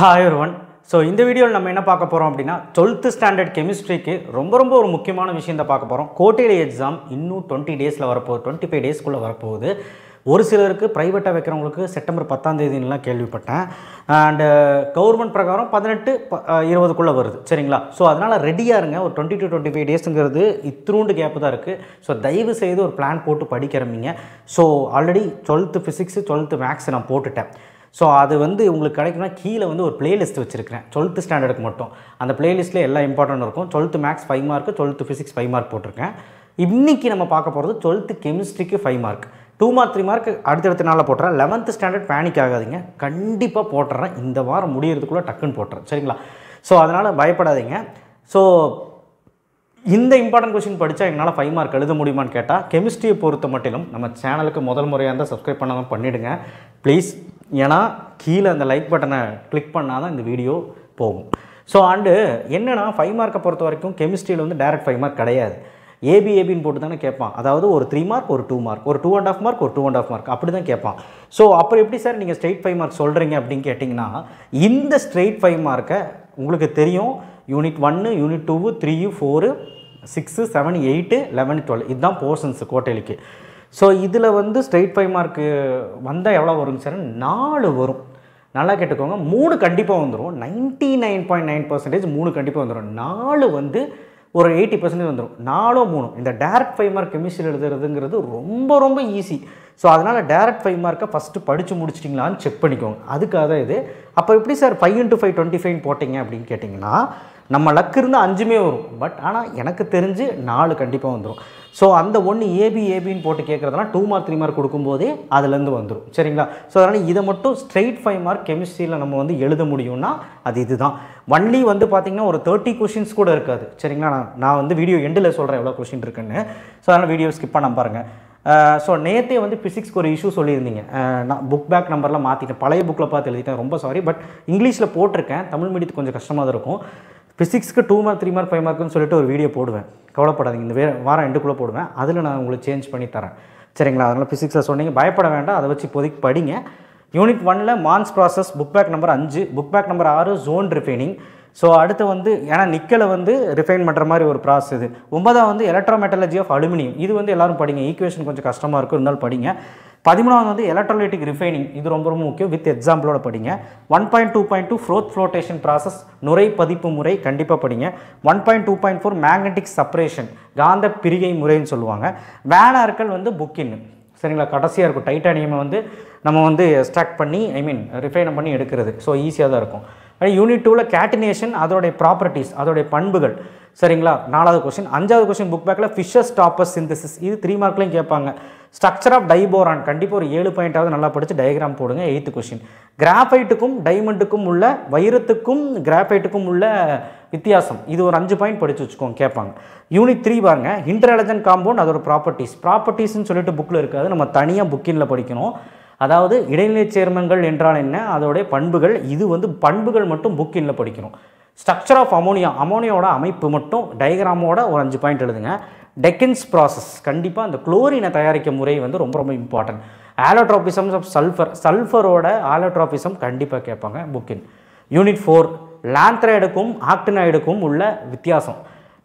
Hi everyone. So இந்த வீடியோல நம்ம என்ன பார்க்க போறோம் அப்படினா 12th ஸ்டாண்டர்ட் கெமிஸ்ட்ரிக்கு ரொம்ப ஒரு முக்கியமான விஷயத்தை பார்க்க போறோம். குவார்ட்டர்லி எக்ஸாம் இன்னும் 20 டேஸ்ல வரப்போகுது, 25 டேஸ்க்குள்ள வரப்போகுது. ஒரு சிலருக்கு பிரைவேட்டா வைக்கிறவங்களுக்கு செப்டம்பர் 10ஆம் தேதிலாம் கேள்விப்பட்டேன். அண்ட் கவர்மெண்ட் பிரகாரம் 18 20க்குள்ள வருது. சரிங்களா? சோ அதனால ரெடியா இருங்க. ஒரு 20 to 25 டேஸ்ங்கிறது இத்ரூண்டு கேப் தான் இருக்கு. சோ தயவு செய்து ஒரு பிளான் போட்டு படிக்கிறீங்க. So already 12th physics 12th maths நான் போட்டுட்டேன். ஸோ அது வந்து உங்களுக்கு கிடைக்குன்னா கீழே வந்து ஒரு பிளேலிஸ்ட் வச்சுருக்கிறேன் 12th ஸ்டாண்டர்டுக்கு மட்டும். அந்த பிளேலிஸ்ட்டில் எல்லா இம்பார்ட்டன்ட் இருக்கும். 12th maths 5 mark, 12th physics 5 mark போட்டிருக்கேன். இன்றைக்கி நம்ம பார்க்க போகிறது 12th கெமிஸ்ட்ரிக்கு 5 மார்க், 2 மார்க் 3 மார்க் அடுத்தடுத்த நாளில் போட்டுறேன். 11th ஸ்டாண்டர்ட் பேனிக் ஆகாதீங்க, கண்டிப்பாக போட்டுறேன். இந்த வாரம் முடியறதுக்குள்ளே டக்குன்னு போட்டுறேன். சரிங்களா? ஸோ அதனால் பயப்படாதீங்க. ஸோ இந்த இம்பார்ட்டன்ட் கொஸ்டின் படித்தா எங்களால் 5 மார்க் எழுத முடியுமான்னு கேட்டால், கெமிஸ்ட்ரியை பொறுத்த மட்டிலும் நம்ம சேனலுக்கு முதல் முறையாக இருந்தால் சப்ஸ்கிரைப் பண்ணாமல் பண்ணிவிடுங்க ப்ளீஸ். ஏன்னா கீழே அந்த லைக் பட்டனை கிளிக் பண்ணால் தான் இந்த வீடியோ போகும். ஸோ அண்டு என்னென்னா 5 மார்க்கை பொறுத்த வரைக்கும் கெமிஸ்ட்ரியில் வந்து டேரக்ட் 5 மார்க் கிடையாது. ஏபின்னு போட்டு தானே கேட்பான். அதாவது ஒரு 3 மார்க், ஒரு 2 மார்க், ஒரு 2.5 மார்க், ஒரு 2.5 மார்க் அப்படி தான் கேட்பான். ஸோ அப்புறம் எப்படி சார் நீங்கள் ஸ்ட்ரெயிட் 5 மார்க் சொல்கிறீங்க அப்படின்னு கேட்டிங்கன்னா, இந்த ஸ்ட்ரெயிட் 5 மார்க்கை உங்களுக்கு தெரியும் யூனிட் 1, யூனிட் 2, 3, 4, 6, 7, 8, 11, 12 இதுதான் போர்ஷன்ஸு குவார்ட்டர்லிக்கு. ஸோ இதில் வந்து ஸ்ட்ரெயிட் 5 மார்க்கு வந்தால் எவ்வளோ வருங்க சார்? 4 வரும். நல்லா கேட்டுக்கோங்க. 3 கண்டிப்பாக வந்துடும். 99.9% 3 கண்டிப்பாக வந்துடும். 4 வந்து ஒரு 80% வந்துடும். 4 3 இந்த டேரக்ட் 5 மார்க் கெமிஸ்ட்ரி எழுதுறதுங்கிறது ரொம்ப ஈஸி. ஸோ அதனால் டேரக்ட் 5 மார்க்கை ஃபஸ்ட்டு படித்து முடிச்சிட்டிங்களான்னு செக் பண்ணிக்கோங்க. அதுக்காக தான் இது. அப்போ எப்படி சார் 5 into 5 25 போட்டிங்க அப்படின்னு கேட்டிங்கன்னா, நம்ம லக்கு இருந்தால் 5மே வரும். பட் ஆனால் எனக்கு தெரிஞ்சு 4 கண்டிப்பாக வந்துடும். ஸோ அந்த ஒன்று ஏபின்னு போட்டு கேட்குறதுலாம் 2 மார்க் 3 மார்க் கொடுக்கும்போதே அதுலேருந்து வந்துடும். சரிங்களா? ஸோ அதனால் இதை மட்டும் ஸ்ட்ரெயிட் 5 மார்க் கெமிஸ்ட்ரியில் நம்ம வந்து எழுத முடியும்னா அது இதுதான். ஒன்லி வந்து பார்த்திங்கன்னா ஒரு 30 கொஷின்ஸ் கூட இருக்காது. சரிங்களா? நான் வந்து வீடியோ எண்டில் சொல்கிறேன் எவ்வளோ கொஷின் இருக்குன்னு. ஸோ அதனால் வீடியோ ஸ்கிப் பண்ண பாருங்கள். ஸோ நேற்றே வந்து ஃபிசிக்ஸ்க்கு ஒரு இஷ்யூ சொல்லியிருந்தீங்க. நான் புக் பேக் நம்பர்லாம் மாற்றிட்டேன். பழைய புக்கில் பார்த்து எழுதிட்டேன். ரொம்ப சாரி. பட் இங்கிலீஷில் போட்டிருக்கேன். தமிழ் மீடியத்துக்கு கொஞ்சம் கஷ்டமாக தான் இருக்கும். ஃபிசிக்ஸ்க்கு 2 மார்க் 3 மார்க் 5 மார்க்குன்னு சொல்லிட்டு ஒரு வீடியோ போடுவேன். கவலைப்படாதீங்க, இந்த வாரம் எண்டுக்குள்ளே போடுவேன். அதில் நான் உங்களுக்கு சேஞ்ச் பண்ணி தரேன். சரிங்களா? அதனால் ஃபிசிக்ஸில் சொன்னீங்க, பயப்பட வேண்டாம். அதை வச்சு இப்போதைக்கு படிங்க. யூனிட் 1ல் Mond's process, book back number 5, book back number 6 zone refining. So அடுத்து வந்து ஏன்னா நிக்கலை வந்து ரிஃபைன் பண்ணுற மாதிரி ஒரு ப்ராசஸ் இது. 9வது வந்து எலக்ட்ரோமெட்டலஜி ஆஃப் அலுமினியம். இது வந்து எல்லோரும் படிங்க. ஈக்குவேஷன் கொஞ்சம் கஷ்டமாக இருக்கும், இருந்தாலும் படிங்க. 13வது வந்து எலக்ட்ரோலைட்டிக் ரிஃபைனிங். இது ரொம்ப முக்கியம். வித் எக்ஸாம்பிளோட படிங்க. 1.2.2 ஃப்ளோட்டேஷன் ப்ராசஸ், நுரை பதிப்பு முறை கண்டிப்பாக படிங்க. 1.2.4 மேக்னெட்டிக் செப்பரேஷன், காந்த பிரிகை முறைன்னு சொல்லுவாங்க. வேனார்கள் வந்து புக்கின். சரிங்களா? கடைசியாக இருக்கும். டைட்டானியமை வந்து நம்ம வந்து எக்ஸ்ட்ராக்ட் பண்ணி ரிஃபைன் பண்ணி எடுக்கிறது. ஸோ ஈஸியாக தான் இருக்கும். யூனிட் 2ல் கேட்டினேஷன், அதோடைய ப்ராப்பர்ட்டிஸ், அதோடைய பண்புகள். சரிங்களா? 4வது கொஸ்டின். 5வது கொஸ்டின் புக் பேக்கில் ஃபிஷர் ஸ்டாப்பர் சிந்தசிஸ். இது 3 மார்க்லையும் கேட்பாங்க. ஸ்ட்ரக்சர் ஆஃப் டைபோரான் கண்டிப்பாக ஒரு 7 பாயிண்டாவது நல்லா படித்து டயக்ராம் போடுங்க. 8th question. கிராஃபைட்டுக்கும் டைமண்டுக்கும் உள்ள, வைரத்துக்கும் கிராஃபைட்டுக்கும் உள்ள வித்தியாசம். இது ஒரு 5 பாயிண்ட் படித்து வச்சுக்கோங்க, கேட்பாங்க. யூனிட் 3 பாருங்க, இன்டர்எலஜென்ட் காம்பவுண்ட், அதோட ப்ராப்பர்ட்டிஸ்ன்னு சொல்லிட்டு புக்கில் இருக்காது, நம்ம தனியாக புக்கின்ல படிக்கணும். அதாவது இடைநிலை சேர்மங்கள் என்றால் என்ன, அதோடைய பண்புகள். இது வந்து பண்புகள் மட்டும் புக்கின்ல படிக்கணும். ஸ்ட்ரக்சர் ஆஃப் அமோனியா, அமோனியாவோட அமைப்பு மட்டும் டயக்ராமோட ஒரு 5 பாயிண்ட் எழுதுங்க. டெக்கின்ஸ் ப்ராசஸ், கண்டிப்பாக அந்த குளோரினை தயாரிக்கும் முறை வந்து ரொம்ப இம்பார்ட்டன்ட். ஆலோட்ரோபிசம்ஸ் ஆஃப் சல்ஃபரோட ஆலோட்ரோபிசம் கண்டிப்பாக கேட்பாங்க புக்கின். யூனிட் 4 லாந்த்ரைடுக்கும் ஆக்டினைடுக்கும் உள்ள வித்தியாசம்.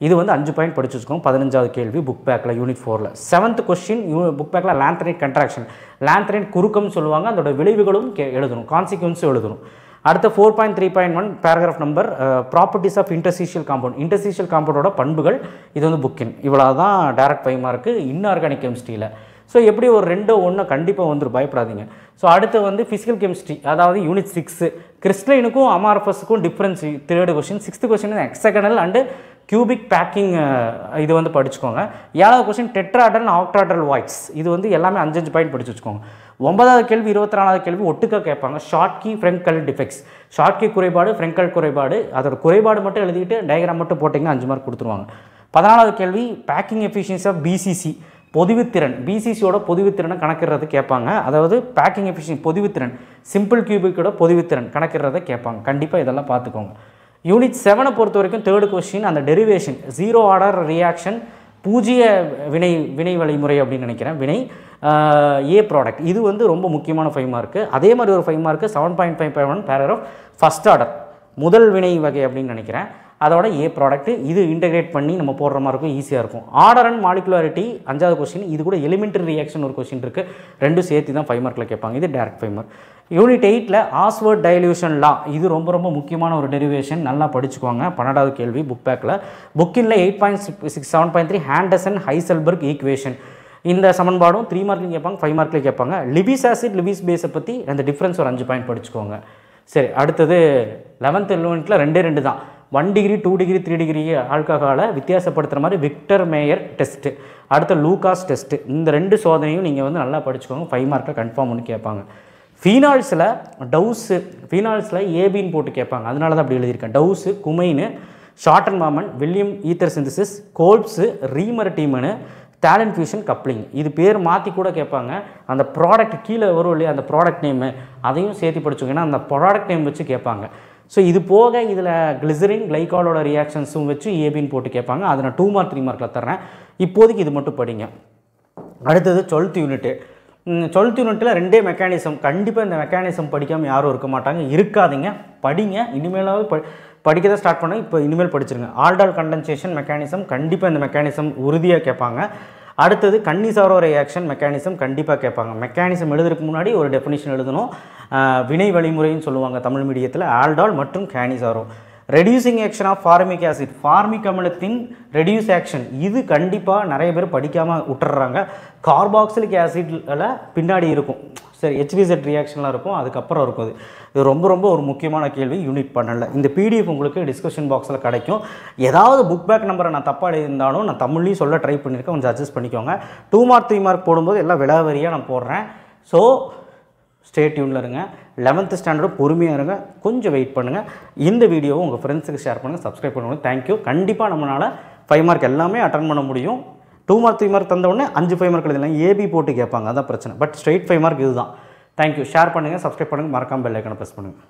இது வந்து 5 பாயிண்ட் படிச்சு வச்சுக்கோங்க. 15வது கேள்வி புக் பேக்கில் யூனிட் 4ல். 7th கொஸ்டின் புக் பேக்கில் லாந்த்ரைட் கன்ட்ராக்ஷன், லாந்த்ரைட் குறுக்கம் சொல்லுவாங்க. அதோட விளைவுகளும் எழுதணும், கான்சிக்வன்ஸும் எழுதணும். அடுத்த 4.3.1 paragraph number properties of interstitial compound, interstitial காம்பவுண்டோட பண்புகள். இது வந்து புக்கின். இவ்வளோ தான் டேரக்ட் 5 மார்க்கு இன்ஆர்கானிக் கெமிஸ்ட்ரியில். ஸோ எப்படி ஒரு 2 1 கண்டிப்பாக வந்துடும், பயப்படாதீங்க. ஸோ அடுத்து வந்து ஃபிசிக்கல் கெமிஸ்ட்ரி, அதாவது யூனிட் 6 கிறிஸ்டலைனுக்கும் அமார்ஃபஸுக்கும் difference. 3rd question. 6th question hexagonal and cubic packing. இது வந்து படிச்சுக்கோங்க. 7வது கொஸ்டின் டெட்ராஹெட்ரல் ஆக்டாஹெட்ரல் வாய்ட்ஸ். இது வந்து எல்லாமே 5 பாயிண்ட் படிச்சு வச்சுக்கோங்க. 9வது கேள்வி 24வது கேள்வி ஒட்டுக்காக கேட்பாங்க. Schottky Frenkel defects, Schottky குறைபாடு, ஃப்ரெங்கல் குறைபாடு. அதோட குறைபாடு மட்டும் எழுதிட்டு டயக்ராம் மட்டும் போட்டிங்கன்னா 5 மார்க் கொடுத்துருவாங்க. 14வது கேள்வி பேக்கிங் எஃபிஷியன்சி ஆஃப் பிசிசி, பொதுவுத்திறன். பிசிசியோட பொதுவுத்திறனை கணக்கிடுறது கேட்பாங்க. அதாவது பேக்கிங் எஃபிஷியன்சி பொதுவுத்திறன், சிம்பிள் கியூபிக்கோட பொதுவுத்திறன் கணக்கிடுறதை கேட்பாங்க. கண்டிப்பாக இதெல்லாம் பார்த்துக்கோங்க. யூனிட் 7 பொறுத்த வரைக்கும் 3rd கொஸ்டின் அந்த டெரிவேஷன், 0 ஆர்டர் ரியாக்ஷன் பூஜ்ய வினை வழிமுறை அப்படின்னு நினைக்கிறேன். வினை ஏ ப்ராடக்ட் இது வந்து ரொம்ப முக்கியமான 5 மார்க்கு. அதே மாதிரி ஒரு 5 மார்க்கு 7.551 பேராகிராஃப் ஃபஸ்ட் ஆர்டர் முதல் வினை வகை அப்படின்னு நினைக்கிறேன். அதோட ஏ ப்ராடக்ட் இது இன்டெகிரேட் பண்ணி நம்ம போடுற மாதிரி இருக்கும், ஈஸியாக இருக்கும். ஆர்டர் அண்ட் மாலிகுலாரிட்டி 5வது கொஸ்டின். இது கூட எலிமெண்ட்ரி ரியாக்ஷன் ஒரு கொஸ்டின் இருக்குது, ரெண்டும் சேர்த்து தான் 5 மார்க்கில் கேட்பாங்க. இது டேரக்ட் 5 மார்க். யூனிட் 8ல் ஆஸ்வர்ட் டைல்யூஷன் லா இது ரொம்ப ரொம்ப முக்கியமான ஒரு டெரிவேஷன், நல்லா படிச்சுக்கோங்க. 12வது கேள்வி புக் பேக்கில். புக்கின்ல 8.6 7.3 ஹேண்டர்சன் ஹைசல்பர்க் ஈக்குவேஷன் இந்த சமன்பாடும் 3 மார்க்லையும் கேட்பாங்க, 5 மார்க்லையும் கேட்பாங்க. லிபிஸ் ஆசிட் லிபிஸ் பேஸை பற்றி அந்த டிஃப்ரென்ஸ் ஒரு 5 பாயிண்ட் படிச்சுக்கோங்க. சரி, அடுத்தது 11th எலிமெண்ட்டில் 2 தான். 1 டிகிரி 2 டிகிரி 3 டிகிரி ஆல்கஹாலை வித்தியாசப்படுத்துகிற மாதிரி விக்டர் மேயர் டெஸ்ட்டு, அடுத்த லூகாஸ் டெஸ்ட்டு. இந்த 2 சோதனையும் நீங்கள் வந்து நல்லா படிச்சுக்கோங்க, 5 மார்க்கில் கன்ஃபார்ம் பண்ணி கேட்பாங்க. ஃபீனால்ஸில் ஃபீனால்ஸில் ஏபின்னு போட்டு கேட்பாங்க, அதனால தான் அப்படி எழுதியிருக்கேன். Dow's, cumene, Schotten Baumann, Williamson ether synthesis, Kolbe's, Reimer Tiemann, talent fusion coupling. இது பேர் மாற்றி கூட கேட்பாங்க. அந்த ப்ராடக்ட் கீழே வரும் இல்லையா, அந்த ப்ராடக்ட் நேமு அதையும் சேர்த்து படிச்சுக்கோங்க, ஏன்னா அந்த ப்ராடக்ட் நேம் வச்சு கேட்பாங்க. ஸோ இது போக இதில் கிளிசரின் கிளைகாலோட ரியாக்ஷன்ஸும் வச்சு ஏபின்னு போட்டு கேட்பாங்க. அதை நான் 2 மார்க் 3 மார்க்கில் தர்றேன். இப்போதைக்கு இது மட்டும் படிங்க. அடுத்தது 12th யூனிட்டு. 12th யூனிட்டில் 2 மெக்கானிசம். கண்டிப்பாக இந்த மெக்கானிசம் படிக்காமல் யாரும் இருக்க மாட்டாங்க, இருக்காதீங்க, படிங்க. இனிமேலாவது படிக்க தான் ஸ்டார்ட் பண்ணால் இப்போ இனிமேல் படிச்சிருங்க. ஆல்டால் கண்டென்சேஷன் மெக்கானிசம், கண்டிப்பாக இந்த மெக்கானிசம் உறுதியாக கேட்பாங்க. அடுத்தது கன்னிசாரோ ரியாக்ஷன் மெக்கானிசம் கண்டிப்பாக கேட்பாங்க. மெக்கானிசம் எழுதுறதுக்கு முன்னாடி ஒரு டெஃபினிஷன் எழுதணும். வினை வழிமுறைன்னு சொல்லுவாங்க தமிழ் மீடியத்தில், ஆல்டால் மற்றும் Cannizzaro. Reducing action of formic acid, formic அமிலத்தின் ரெடியூஸ் ஆக்ஷன், இது கண்டிப்பாக நிறைய பேர் படிக்காமல் விட்டுறாங்க. கார்பாக்சிலிக் ஆசிட்டில் பின்னாடி இருக்கும், சரி HVZ ரியாக்ஷன்லாம் இருக்கும், அதுக்கப்புறம் இருக்கும். இது ரொம்ப ரொம்ப ஒரு முக்கியமான கேள்வி யூனிட் 12. இந்த PDF உங்களுக்கு டிஸ்கஷன் பாக்ஸில் கிடைக்கும். ஏதாவது புக் பேக் நம்பரை நான் தப்பாக எழுதியிருந்தாலும் நான் தமிழ்லையும் சொல்ல ட்ரை பண்ணியிருக்கேன், கொஞ்சம் அட்ஜஸ்ட் பண்ணிக்கோங்க. 2 மார்க் 3 மார்க் போடும்போது எல்லாம் விலாவரியாக நான் போடுறேன். ஸோ ஸ்டே டியூனில் இருங்க. 11th ஸ்டாண்டர்டும் பொறுமையாக இருங்க, கொஞ்சம் வெயிட் பண்ணுங்கள். இந்த வீடியோவை உங்கள் ஃப்ரெண்ட்ஸுக்கு ஷேர் பண்ணுங்கள், சப்ஸ்கிரைப் பண்ணுங்கள். தேங்க்யூ. கண்டிப்பாக நம்மளால் 5 மார்க் எல்லாமே அட்டன் பண்ண முடியும். 2 மார்க் 3 மார்க் தந்த உடனே 5 5 மார்க் எழுதலாம், ஏபி போட்டு கேட்பாங்க, அதான் பிரச்சனை. பட் ஸ்ட்ரெயிட் 5 மார்க் இதுதான். தேங்க்யூ. ஷேர் பண்ணுங்கள், சப்ஸ்கிரைப் பண்ணுங்கள், மறக்காமல் பெல் ஐக்கானை ப்ரெஸ் பண்ணுங்கள்.